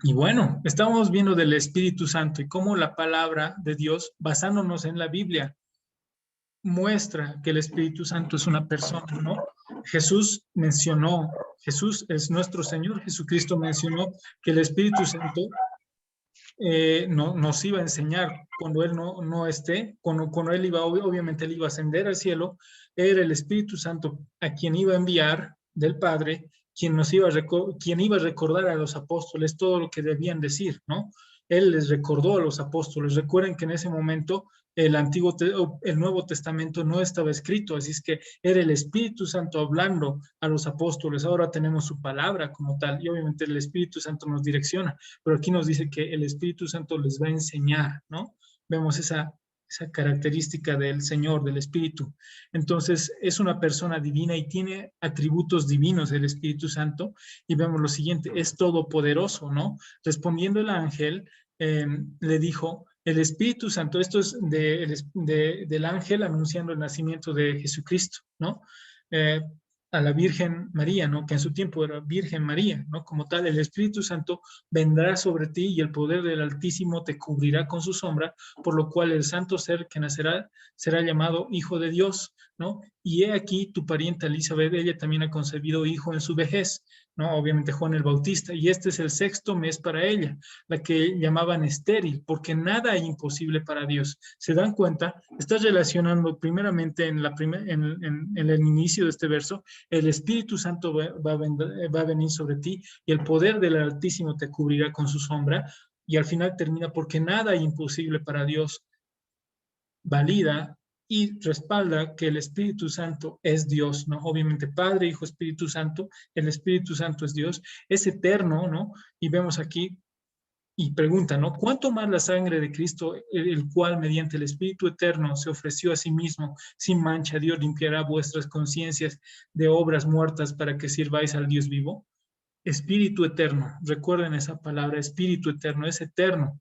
Y bueno, estamos viendo del Espíritu Santo y cómo la palabra de Dios, basándonos en la Biblia, muestra que el Espíritu Santo es una persona, ¿no? Jesús mencionó, Jesús es nuestro Señor, Jesucristo mencionó que el Espíritu Santo no, nos iba a enseñar cuando Él no esté, cuando Él iba, obviamente Él iba a ascender al cielo, era el Espíritu Santo a quien iba a enviar del Padre, quien iba a recordar a los apóstoles todo lo que debían decir, ¿no? Él les recordó a los apóstoles. Recuerden que en ese momento el Nuevo Testamento no estaba escrito, así es que era el Espíritu Santo hablando a los apóstoles. Ahora tenemos su palabra como tal y obviamente el Espíritu Santo nos direcciona, pero aquí nos dice que el Espíritu Santo les va a enseñar, ¿no? Vemos esa característica del Señor, del Espíritu. Entonces, es una persona divina y tiene atributos divinos el Espíritu Santo. Y vemos lo siguiente, es todopoderoso, ¿no? Respondiendo el ángel, le dijo, el Espíritu Santo, esto es del ángel anunciando el nacimiento de Jesucristo, ¿no? Eh, a la Virgen María, ¿no? Que en su tiempo era Virgen María, ¿no? Como tal, el Espíritu Santo vendrá sobre ti y el poder del Altísimo te cubrirá con su sombra, por lo cual el santo ser que nacerá será llamado Hijo de Dios, ¿no? Y he aquí tu parienta Elizabeth, ella también ha concebido hijo en su vejez, ¿no? Obviamente Juan el Bautista, y este es el sexto mes para ella, la que llamaban estéril, porque nada hay imposible para Dios. ¿Se dan cuenta? Estás relacionando primeramente en el inicio de este verso, el Espíritu Santo va a venir sobre ti y el poder del Altísimo te cubrirá con su sombra, y al final termina porque nada hay imposible para Dios. Valida y respalda que el Espíritu Santo es Dios, ¿no? Obviamente Padre, Hijo, Espíritu Santo, el Espíritu Santo es Dios, es eterno, ¿no? Y vemos aquí y pregunta, ¿no? ¿Cuánto más la sangre de Cristo, el cual mediante el Espíritu eterno se ofreció a sí mismo sin mancha, Dios limpiará vuestras conciencias de obras muertas para que sirváis al Dios vivo? Espíritu eterno, recuerden esa palabra, Espíritu eterno, es eterno.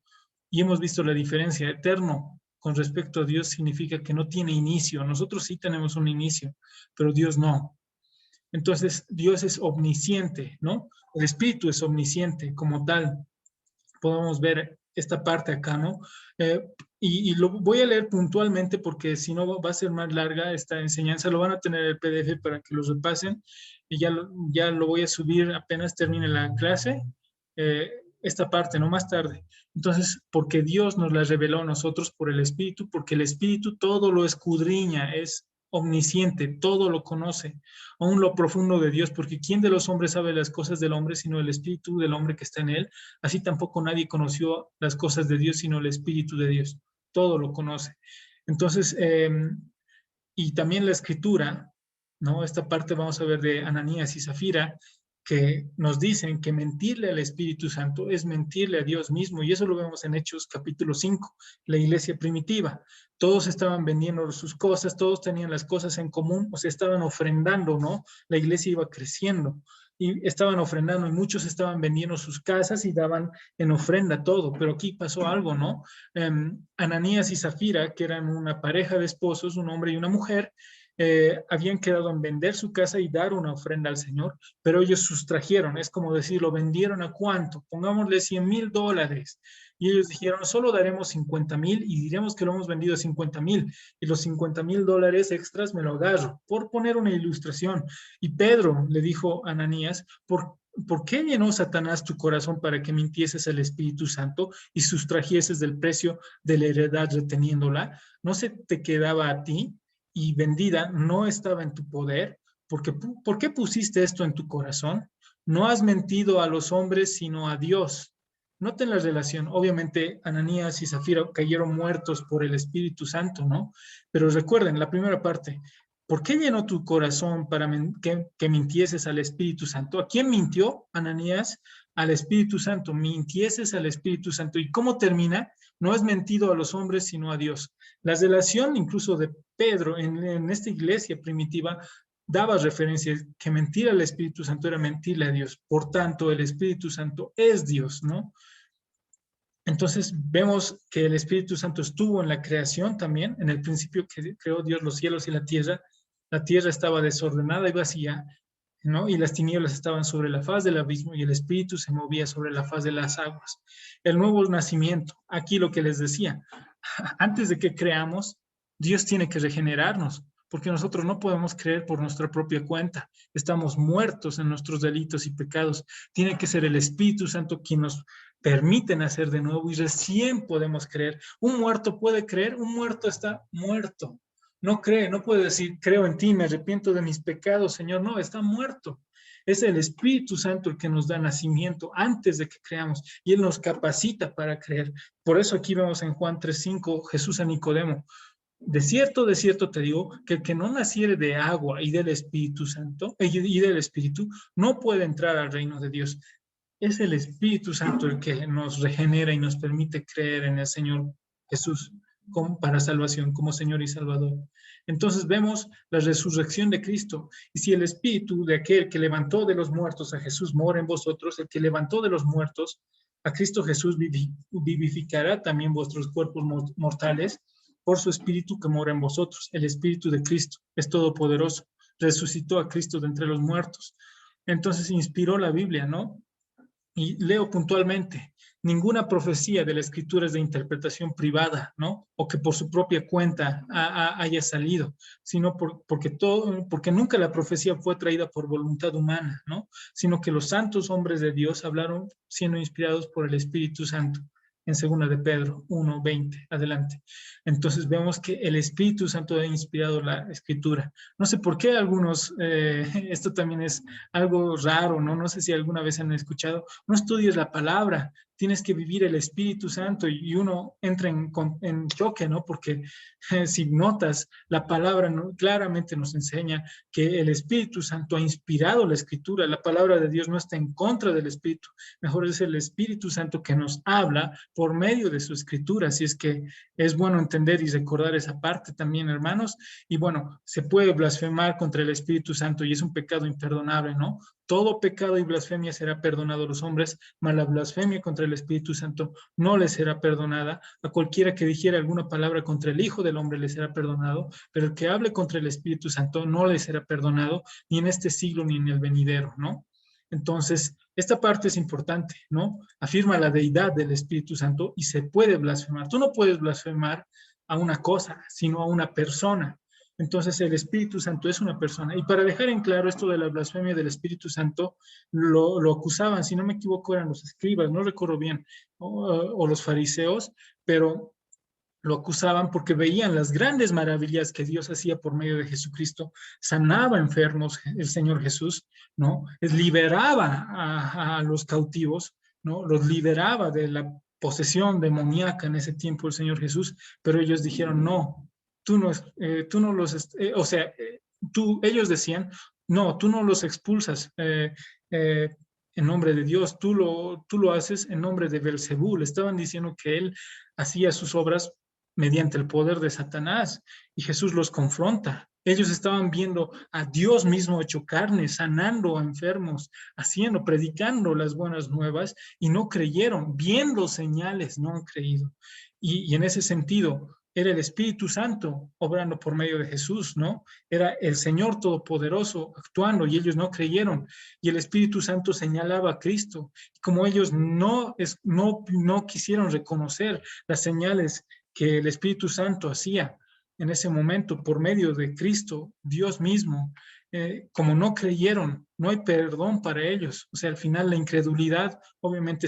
Y hemos visto la diferencia, eterno con respecto a Dios significa que no tiene inicio. Nosotros sí tenemos un inicio, pero Dios no. Entonces, Dios es omnisciente, ¿no? El Espíritu es omnisciente como tal. Podemos ver esta parte acá, ¿no? Y lo voy a leer puntualmente porque si no va a ser más larga esta enseñanza. Lo van a tener el PDF para que los repasen y ya lo voy a subir apenas termine la clase. Esta parte, no más tarde. Entonces, porque Dios nos la reveló a nosotros por el Espíritu, porque el Espíritu todo lo escudriña, es omnisciente, todo lo conoce, aún lo profundo de Dios, porque ¿quién de los hombres sabe las cosas del hombre sino el Espíritu del hombre que está en él? Así tampoco nadie conoció las cosas de Dios sino el Espíritu de Dios, todo lo conoce. Entonces, y también la escritura, ¿no? Esta parte vamos a ver de Ananías y Zafira, que nos dicen que mentirle al Espíritu Santo es mentirle a Dios mismo, y eso lo vemos en Hechos capítulo 5, la iglesia primitiva. Todos estaban vendiendo sus cosas, todos tenían las cosas en común, o sea, estaban ofrendando, ¿no? La iglesia iba creciendo y estaban ofrendando y muchos estaban vendiendo sus casas y daban en ofrenda todo, pero aquí pasó algo, ¿no? Ananías y Zafira, que eran una pareja de esposos, un hombre y una mujer, habían quedado en vender su casa y dar una ofrenda al Señor, pero ellos sustrajeron, es como decir, lo vendieron a cuánto, pongámosle $100,000, y ellos dijeron, solo daremos 50,000 y diremos que lo hemos vendido a 50,000, y los $50,000 extras me lo agarro, por poner una ilustración. Y Pedro le dijo a Ananías, ¿por qué llenó Satanás tu corazón para que mintieses al Espíritu Santo y sustrajeses del precio de la heredad reteniéndola? ¿No se te quedaba a ti y vendida no estaba en tu poder? ¿Por qué pusiste esto en tu corazón? No has mentido a los hombres, sino a Dios. Noten la relación. Obviamente, Ananías y Zafira cayeron muertos por el Espíritu Santo, ¿no? Pero recuerden, la primera parte, ¿por qué llenó tu corazón para que mintieses al Espíritu Santo? ¿A quién mintió Ananías? Al Espíritu Santo. Mintieses al Espíritu Santo. ¿Y cómo termina? No has mentido a los hombres, sino a Dios. La relación incluso de Pedro en esta iglesia primitiva daba referencia que mentir al Espíritu Santo era mentirle a Dios. Por tanto, el Espíritu Santo es Dios, ¿no? Entonces vemos que el Espíritu Santo estuvo en la creación también. En el principio que creó Dios los cielos y la tierra estaba desordenada y vacía. ¿no? Y las tinieblas estaban sobre la faz del abismo y el Espíritu se movía sobre la faz de las aguas. El nuevo nacimiento, aquí lo que les decía, antes de que creamos, Dios tiene que regenerarnos, porque nosotros no podemos creer por nuestra propia cuenta. Estamos muertos en nuestros delitos y pecados. Tiene que ser el Espíritu Santo quien nos permite nacer de nuevo y recién podemos creer. Un muerto puede creer, un muerto está muerto. No cree, no puede decir, creo en ti, me arrepiento de mis pecados, Señor. No, está muerto. Es el Espíritu Santo el que nos da nacimiento antes de que creamos y Él nos capacita para creer. Por eso aquí vemos en Juan 3:5, Jesús a Nicodemo, de cierto te digo, que el que no naciere de agua y del Espíritu Santo, y del Espíritu, no puede entrar al reino de Dios. Es el Espíritu Santo el que nos regenera y nos permite creer en el Señor Jesús para salvación, como Señor y Salvador. Entonces vemos la resurrección de Cristo. Y si el Espíritu de aquel que levantó de los muertos a Jesús mora en vosotros, el que levantó de los muertos a Cristo Jesús vivificará también vuestros cuerpos mortales por su Espíritu que mora en vosotros. El Espíritu de Cristo es todopoderoso. Resucitó a Cristo de entre los muertos. Entonces inspiró la Biblia, ¿no? Y leo puntualmente, ninguna profecía de la Escritura es de interpretación privada, ¿no? O que por su propia cuenta haya salido, sino porque nunca la profecía fue traída por voluntad humana, ¿no? Sino que los santos hombres de Dios hablaron siendo inspirados por el Espíritu Santo. En 2 de Pedro 1:20, adelante. Entonces vemos que el Espíritu Santo ha inspirado la Escritura. No sé por qué algunos, esto también es algo raro, ¿no? No sé si alguna vez han escuchado, no estudies la palabra, tienes que vivir el Espíritu Santo y uno entra en choque, ¿no? Porque si notas, la palabra claramente nos enseña que el Espíritu Santo ha inspirado la Escritura, la palabra de Dios no está en contra del Espíritu, mejor es el Espíritu Santo que nos habla por medio de su Escritura, así es que es bueno entender y recordar esa parte también, hermanos, y bueno, se puede blasfemar contra el Espíritu Santo y es un pecado imperdonable, ¿no? Todo pecado y blasfemia será perdonado a los hombres, mas la blasfemia contra el Espíritu Santo no les será perdonada. A cualquiera que dijera alguna palabra contra el Hijo del Hombre le será perdonado, pero el que hable contra el Espíritu Santo no le será perdonado, ni en este siglo ni en el venidero, ¿no? Entonces, esta parte es importante, ¿no? Afirma la deidad del Espíritu Santo y se puede blasfemar. Tú no puedes blasfemar a una cosa, sino a una persona. Entonces el Espíritu Santo es una persona. Y para dejar en claro esto de la blasfemia del Espíritu Santo, lo acusaban, si no me equivoco, eran los escribas, no recuerdo bien, o los fariseos, pero lo acusaban porque veían las grandes maravillas que Dios hacía por medio de Jesucristo, sanaba enfermos el Señor Jesús, ¿no? Liberaba a los cautivos, ¿no? Los liberaba de la posesión demoníaca en ese tiempo el Señor Jesús, pero ellos dijeron, no, tú no los, o sea, ellos decían, no, tú no los expulsas en nombre de Dios, tú lo haces en nombre de Belzebú. Le estaban diciendo que él hacía sus obras mediante el poder de Satanás y Jesús los confronta. Ellos estaban viendo a Dios mismo hecho carne, sanando a enfermos, haciendo, predicando las buenas nuevas y no creyeron, viendo señales, no han creído. Y en ese sentido, era el Espíritu Santo obrando por medio de Jesús, ¿no? Era el Señor Todopoderoso actuando y ellos no creyeron. Y el Espíritu Santo señalaba a Cristo. Y como ellos no quisieron reconocer las señales que el Espíritu Santo hacía en ese momento por medio de Cristo, Dios mismo, como no creyeron, no hay perdón para ellos. O sea, al final la incredulidad, obviamente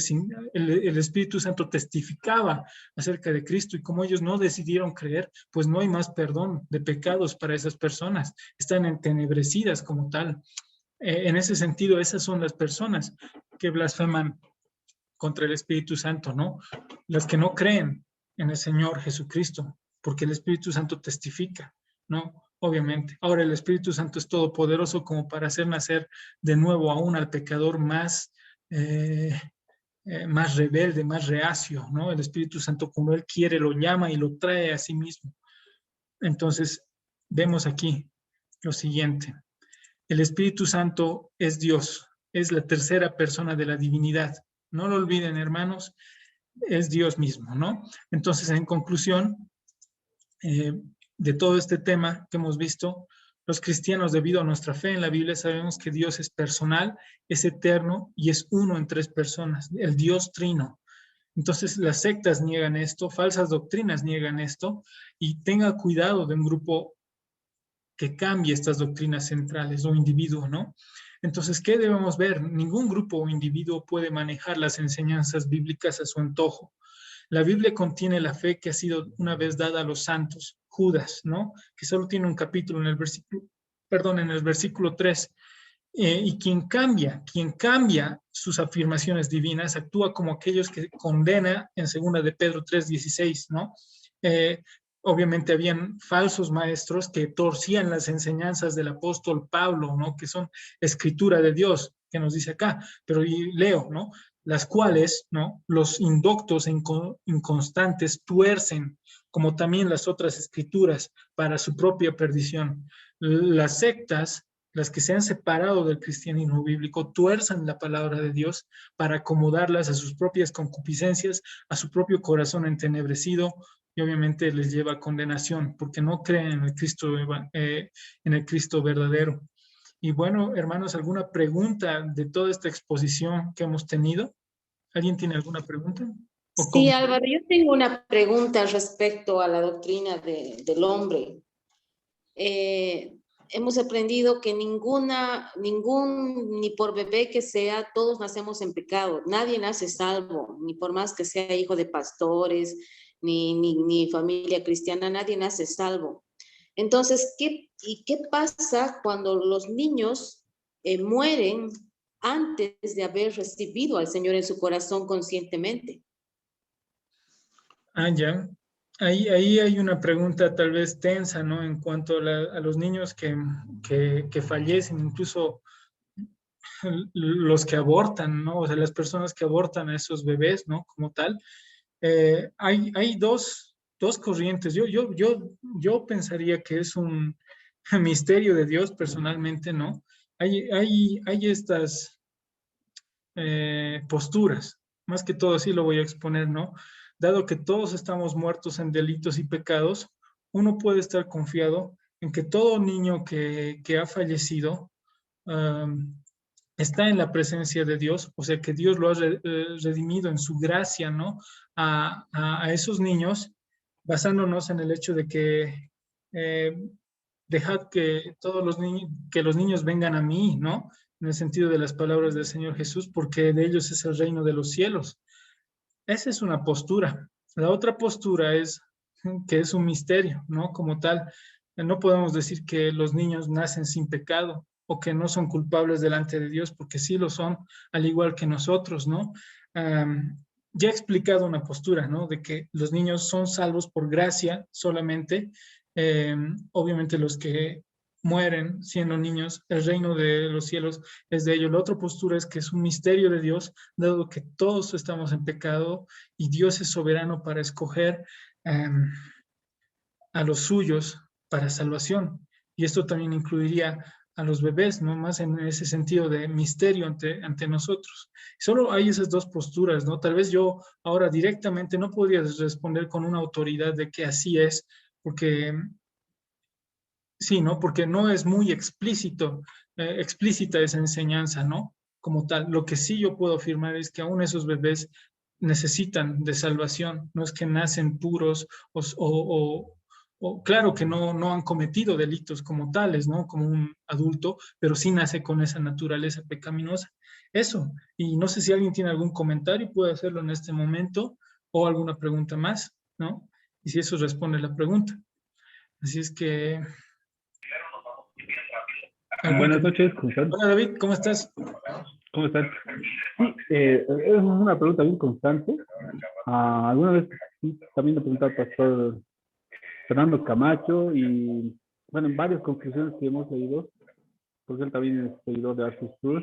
el Espíritu Santo testificaba acerca de Cristo y como ellos no decidieron creer, pues no hay más perdón de pecados para esas personas. Están entenebrecidas como tal. En ese sentido, esas son las personas que blasfeman contra el Espíritu Santo, ¿no? Las que no creen en el Señor Jesucristo, porque el Espíritu Santo testifica, ¿no? Obviamente. Ahora el Espíritu Santo es todopoderoso como para hacer nacer de nuevo aún al pecador más rebelde, más reacio, ¿no? El Espíritu Santo, como Él quiere, lo llama y lo trae a sí mismo. Entonces, vemos aquí lo siguiente. El Espíritu Santo es Dios, es la tercera persona de la divinidad. No lo olviden, hermanos, es Dios mismo, ¿no? Entonces, en conclusión de todo este tema que hemos visto, Los cristianos, debido a nuestra fe en la Biblia, sabemos que Dios es personal, es eterno y es uno en tres personas, el Dios trino. Entonces, las sectas niegan esto, falsas doctrinas niegan esto, y tenga cuidado de un grupo que cambie estas doctrinas centrales o individuo, ¿no? Entonces, ¿qué debemos ver? Ningún grupo o individuo puede manejar las enseñanzas bíblicas a su antojo. La Biblia contiene la fe que ha sido una vez dada a los santos, Judas, ¿no? Que solo tiene un capítulo en el versículo, perdón, en el versículo 3. Y quien cambia sus afirmaciones divinas, actúa como aquellos que condena en segunda de Pedro 3:16, ¿no? Eh, Obviamente habían falsos maestros que torcían las enseñanzas del apóstol Pablo, ¿no? Que son escritura de Dios, que nos dice acá, pero y leo, ¿no? Las cuales, ¿no? Los indoctos e inconstantes tuercen, como también las otras escrituras, para su propia perdición. Las sectas, las que se han separado del cristianismo bíblico, tuerzan la palabra de Dios para acomodarlas a sus propias concupiscencias, a su propio corazón entenebrecido, y obviamente les lleva a condenación porque no creen en el Cristo verdadero. Y bueno, hermanos, ¿alguna pregunta de toda esta exposición que hemos tenido? ¿Alguien tiene alguna pregunta? ¿O Sí, cómo? Álvaro, yo tengo una pregunta respecto a la doctrina del hombre. Eh, Hemos aprendido que ni por bebé que sea, todos nacemos en pecado. Nadie nace salvo, ni por más que sea hijo de pastores, ni familia cristiana, nadie nace salvo. Entonces, ¿qué pasa cuando los niños mueren antes de haber recibido al Señor en su corazón conscientemente? Ah, ya. Ahí hay una pregunta tal vez tensa, ¿no? En cuanto a los niños que fallecen, incluso los que abortan, ¿no? O sea, las personas que abortan a esos bebés, ¿no? Como tal. Hay dos corrientes. Yo pensaría que es un misterio de Dios personalmente, ¿no? Hay estas posturas, más que todo así lo voy a exponer, ¿no? Dado que todos estamos muertos en delitos y pecados, uno puede estar confiado en que todo niño que ha fallecido um, está en la presencia de Dios, o sea que Dios lo ha redimido en su gracia, ¿no? A esos niños, basándonos en el hecho de que eh, dejad que todos los niños, que los niños vengan a mí, ¿no? En el sentido de las palabras del Señor Jesús, porque de ellos es el reino de los cielos. Esa es una postura. La otra postura es que es un misterio, ¿no? Como tal, no podemos decir que los niños nacen sin pecado o que no son culpables delante de Dios, porque sí lo son, al igual que nosotros, ¿no? Ya he explicado una postura, ¿no? De que los niños son salvos por gracia solamente. Obviamente los que mueren siendo niños, el reino de los cielos es de ellos. La otra postura es que es un misterio de Dios, dado que todos estamos en pecado y Dios es soberano para escoger a los suyos para salvación. Y esto también incluiría a los bebés, ¿no? Más en ese sentido de misterio ante nosotros. Solo hay esas dos posturas, ¿no? Tal vez yo ahora directamente no podría responder con una autoridad de que así es, porque sí, ¿no? Porque no es muy explícita esa enseñanza, ¿no? Como tal. Lo que sí yo puedo afirmar es que aún esos bebés necesitan de salvación, no es que nacen puros o claro que no han cometido delitos como tales, ¿no? Como un adulto, pero sí nace con esa naturaleza pecaminosa. Eso. Y no sé si alguien tiene algún comentario, puede hacerlo en este momento o alguna pregunta más, ¿no? Y si eso responde la pregunta. Así es que Buenas noches, ¿cómo están? Hola David, ¿cómo estás? ¿Cómo están? Sí, es una pregunta bien constante. Alguna vez sí, también le pregunté al pastor Fernando Camacho y, bueno, en varias conclusiones que hemos leído, porque él también es seguidor de Arthur Cruz.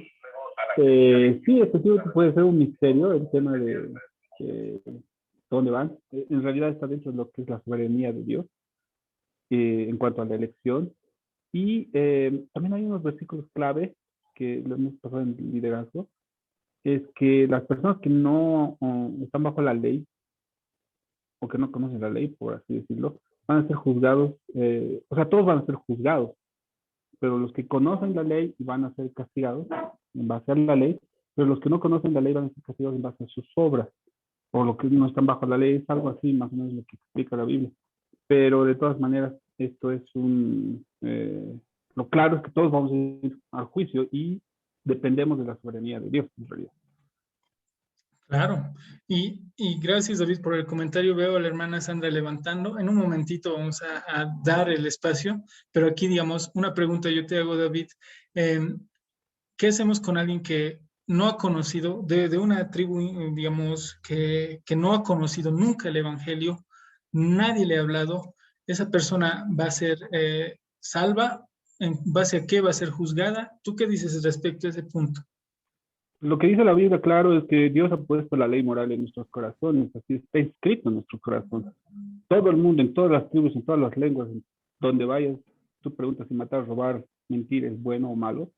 Sí, efectivamente puede ser un misterio el tema de dónde van. En realidad está dentro de lo que es la soberanía de Dios en cuanto a la elección. Y también hay unos versículos clave que lo hemos pasado en liderazgo, es que las personas que no están bajo la ley o que no conocen la ley, por así decirlo, van a ser juzgados, o sea, todos van a ser juzgados, pero los que conocen la ley van a ser castigados en base a la ley, pero los que no conocen la ley van a ser castigados en base a sus obras, o lo que no están bajo la ley, es algo así más o menos lo que explica la Biblia. Pero de todas maneras, esto es lo claro es que todos vamos a ir al juicio y dependemos de la soberanía de Dios, en realidad. Claro, y gracias David por el comentario. Veo a la hermana Sandra levantando. En un momentito vamos a dar el espacio, pero aquí, digamos, una pregunta yo te hago, David. ¿Qué hacemos con alguien que no ha conocido, de una tribu, digamos, que no ha conocido nunca el Evangelio, nadie le ha hablado? ¿Esa persona va a ser salva? ¿En base a qué va a ser juzgada? ¿Tú qué dices respecto a ese punto? Lo que dice la Biblia, claro, es que Dios ha puesto la ley moral en nuestros corazones, así está escrito en nuestros corazones. Todo el mundo, en todas las tribus, en todas las lenguas, donde vayas, tú preguntas si matar, robar, mentir es bueno o malo,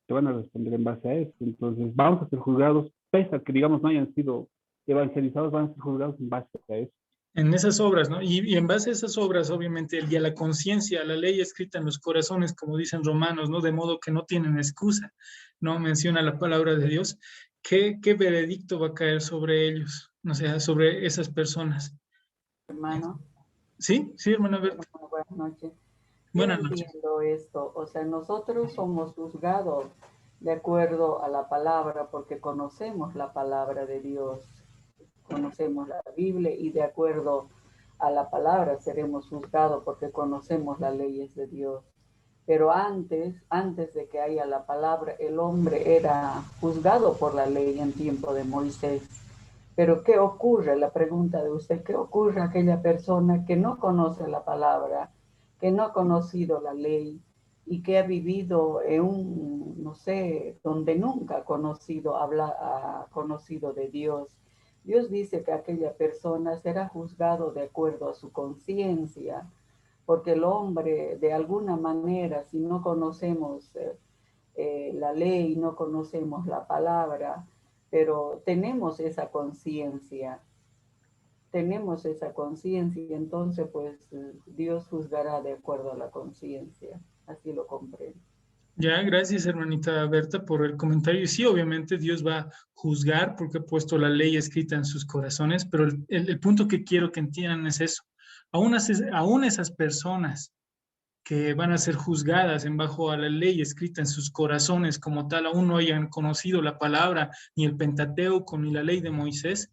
te van a responder en base a eso. Entonces, vamos a ser juzgados, pese a que, digamos, no hayan sido evangelizados, van a ser juzgados en base a eso. En esas obras, ¿no? Y en base a esas obras, obviamente, y a la conciencia, a la ley escrita en los corazones, como dicen Romanos, ¿no? De modo que no tienen excusa, ¿no? Menciona la palabra de Dios. ¿Qué veredicto va a caer sobre ellos? O sea, sobre esas personas. Hermano. ¿Sí? Sí, hermana Berta. Buenas noches. Buenas Yo noches. entiendo esto, o sea, nosotros somos juzgados de acuerdo a la palabra porque conocemos la palabra de Dios, conocemos la Biblia y de acuerdo a la palabra seremos juzgados porque conocemos las leyes de Dios. Pero antes de que haya la palabra, el hombre era juzgado por la ley en tiempo de Moisés. Pero ¿qué ocurre? La pregunta de usted, ¿qué ocurre a aquella persona que no conoce la palabra, que no ha conocido la ley y que ha vivido en un, no sé, donde nunca ha conocido de Dios? Dios dice que aquella persona será juzgado de acuerdo a su conciencia, porque el hombre, de alguna manera, si no conocemos la ley, no conocemos la palabra, pero tenemos esa conciencia, y entonces pues Dios juzgará de acuerdo a la conciencia, así lo comprendo. Ya, gracias, hermanita Berta, por el comentario. Y sí, obviamente Dios va a juzgar porque ha puesto la ley escrita en sus corazones, pero el punto que quiero que entiendan es eso. Aún esas personas que van a ser juzgadas en bajo a la ley escrita en sus corazones como tal, aún no hayan conocido la palabra, ni el Pentateuco, ni la ley de Moisés,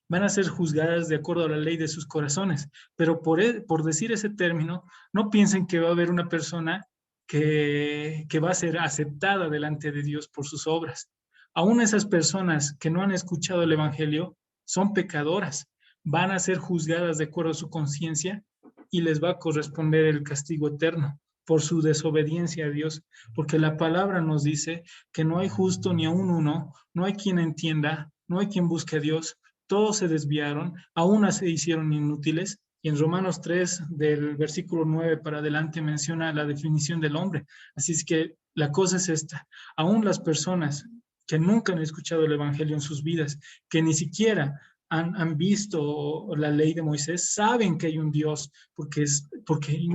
van a ser juzgadas de acuerdo a la ley de sus corazones. Pero por decir ese término, no piensen que va a haber una persona que va a ser aceptada delante de Dios por sus obras. Aún esas personas que no han escuchado el Evangelio son pecadoras, van a ser juzgadas de acuerdo a su conciencia y les va a corresponder el castigo eterno por su desobediencia a Dios, porque la palabra nos dice que no hay justo ni aún uno, no hay quien entienda, no hay quien busque a Dios, todos se desviaron, aún se hicieron inútiles. Y en Romanos 3, del versículo 9 para adelante, menciona la definición del hombre. Así es que la cosa es esta. Aún las personas que nunca han escuchado el Evangelio en sus vidas, que ni siquiera han visto la ley de Moisés, saben que hay un Dios, porque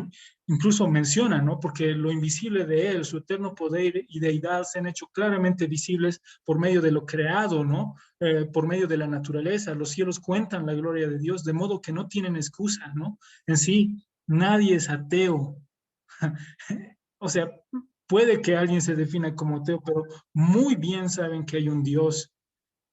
incluso menciona, ¿no? Porque lo invisible de él, su eterno poder y deidad se han hecho claramente visibles por medio de lo creado, ¿no? Por medio de la naturaleza. Los cielos cuentan la gloria de Dios, de modo que no tienen excusa, ¿no? En sí, nadie es ateo. O sea, puede que alguien se defina como ateo, pero muy bien saben que hay un Dios.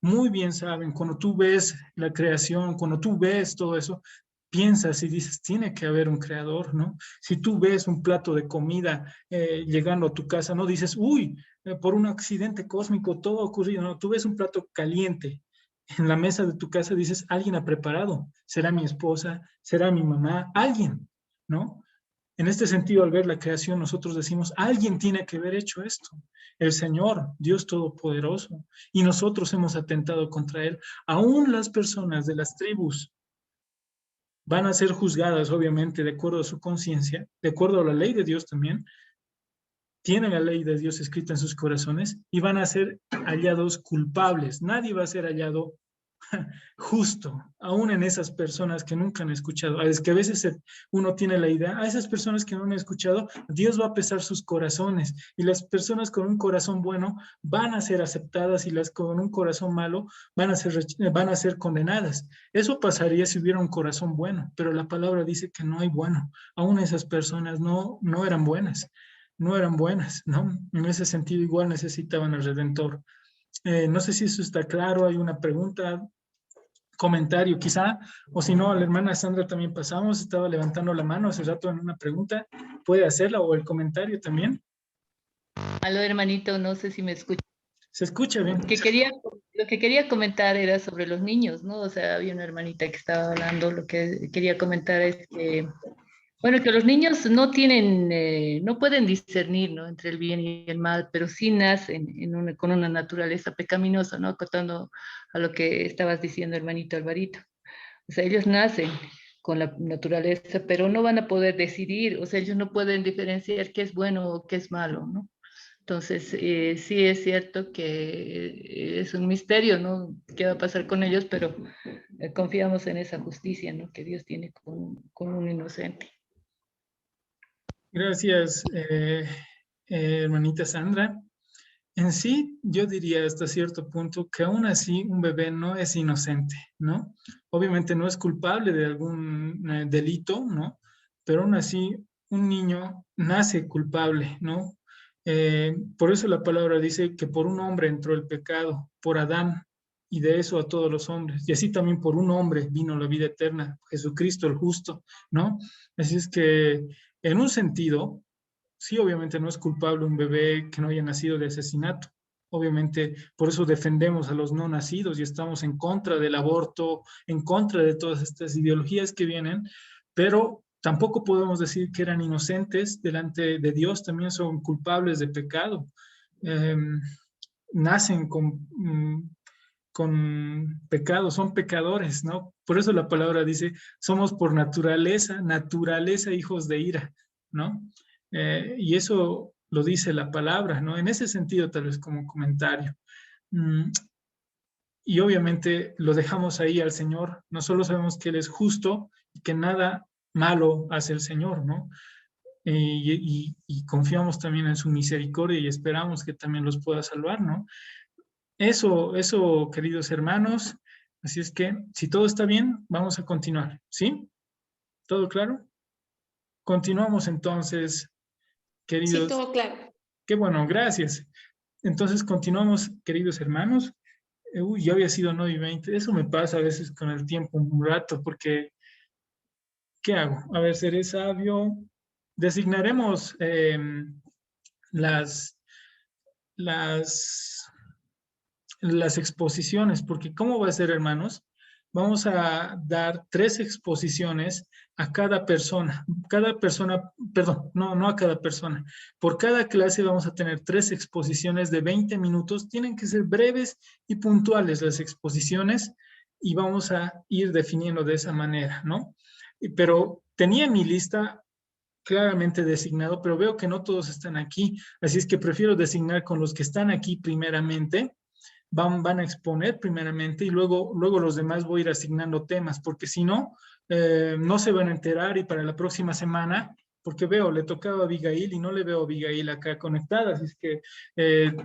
Muy bien saben, cuando tú ves la creación, cuando tú ves todo eso, piensas y dices, tiene que haber un creador, ¿no? Si tú ves un plato de comida llegando a tu casa, no dices, uy, por un accidente cósmico todo ha ocurrido, no, tú ves un plato caliente en la mesa de tu casa, dices, alguien ha preparado, será mi esposa, será mi mamá, alguien, ¿no? En este sentido, al ver la creación, nosotros decimos, alguien tiene que haber hecho esto, el Señor, Dios Todopoderoso, y nosotros hemos atentado contra Él. Aún las personas de las tribus van a ser juzgadas, obviamente, de acuerdo a su conciencia, de acuerdo a la ley de Dios también, tienen la ley de Dios escrita en sus corazones y van a ser hallados culpables. Nadie va a ser hallado justo, aún en esas personas que nunca han escuchado. Es que a veces uno tiene la idea, a esas personas que no han escuchado, Dios va a pesar sus corazones, y las personas con un corazón bueno van a ser aceptadas, y las con un corazón malo van a ser condenadas. Eso pasaría si hubiera un corazón bueno, pero la palabra dice que no hay bueno. Aún esas personas no eran buenas, no eran buenas, ¿no? En ese sentido igual necesitaban al Redentor. No sé si eso está claro, hay una pregunta, comentario quizá, o si no, a la hermana Sandra también pasamos, estaba levantando la mano hace rato en una pregunta, puede hacerla, o el comentario también. Aló, hermanito, no sé si me escucha. Se escucha bien. Lo que quería comentar era sobre los niños, ¿no? O sea, había una hermanita que estaba hablando, lo que quería comentar es que, bueno, que los niños no tienen, no pueden discernir, ¿no? Entre el bien y el mal, pero sí nacen con una naturaleza pecaminosa, ¿no? Acotando a lo que estabas diciendo, hermanito Alvarito. O sea, ellos nacen con la naturaleza, pero no van a poder decidir, o sea, ellos no pueden diferenciar qué es bueno o qué es malo, ¿no? Entonces, sí es cierto que es un misterio, ¿no? ¿Qué va a pasar con ellos? Pero confiamos en esa justicia, ¿no? Que Dios tiene con un inocente. Gracias, hermanita Sandra. En sí, yo diría hasta cierto punto que aún así un bebé no es inocente, ¿no? Obviamente no es culpable de algún delito, ¿no? Pero aún así un niño nace culpable, ¿no? Por eso la palabra dice que por un hombre entró el pecado, por Adán, y de eso a todos los hombres. Y así también por un hombre vino la vida eterna, Jesucristo el justo, ¿no? Así es que en un sentido, sí, obviamente no es culpable un bebé que no haya nacido de asesinato. Obviamente, por eso defendemos a los no nacidos y estamos en contra del aborto, en contra de todas estas ideologías que vienen, pero tampoco podemos decir que eran inocentes delante de Dios, también son culpables de pecado. Eh, nacen con pecado, son pecadores, ¿no? Por eso la palabra dice, somos por naturaleza hijos de ira, ¿no? Y eso lo dice la palabra, ¿no? En ese sentido, tal vez como comentario. Y obviamente lo dejamos ahí al Señor. No solo sabemos que Él es justo y que nada malo hace el Señor, ¿no? Y confiamos también en su misericordia y esperamos que también los pueda salvar, ¿no? Eso, queridos hermanos. Así es que, si todo está bien, vamos a continuar, ¿sí? ¿Todo claro? Continuamos entonces, queridos. Sí, todo claro. Qué bueno, gracias. Entonces, continuamos, queridos hermanos. Uy, ya había sido 9:20. Eso me pasa a veces con el tiempo un rato, porque, ¿qué hago? A ver, seré sabio. Designaremos las, las las exposiciones, porque ¿cómo va a ser, hermanos? Vamos a dar 3 exposiciones a cada persona. Cada persona, perdón, no a cada persona. Por cada clase vamos a tener 3 exposiciones de 20 minutos. Tienen que ser breves y puntuales las exposiciones y vamos a ir definiendo de esa manera, ¿no? Pero tenía en mi lista claramente designado, pero veo que no todos están aquí, así es que prefiero designar con los que están aquí primeramente. Van a exponer primeramente y luego los demás voy a ir asignando temas, porque si no, no se van a enterar y para la próxima semana, porque veo, le tocaba a Abigail y no le veo a Abigail acá conectada, así es que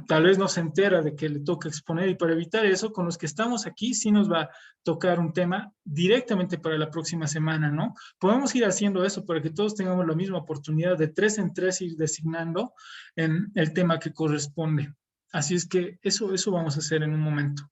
tal vez no se entera de que le toca exponer y para evitar eso, con los que estamos aquí sí nos va a tocar un tema directamente para la próxima semana, ¿no? Podemos ir haciendo eso para que todos tengamos la misma oportunidad de 3 en 3 ir designando en el tema que corresponde. Así es que eso vamos a hacer en un momento.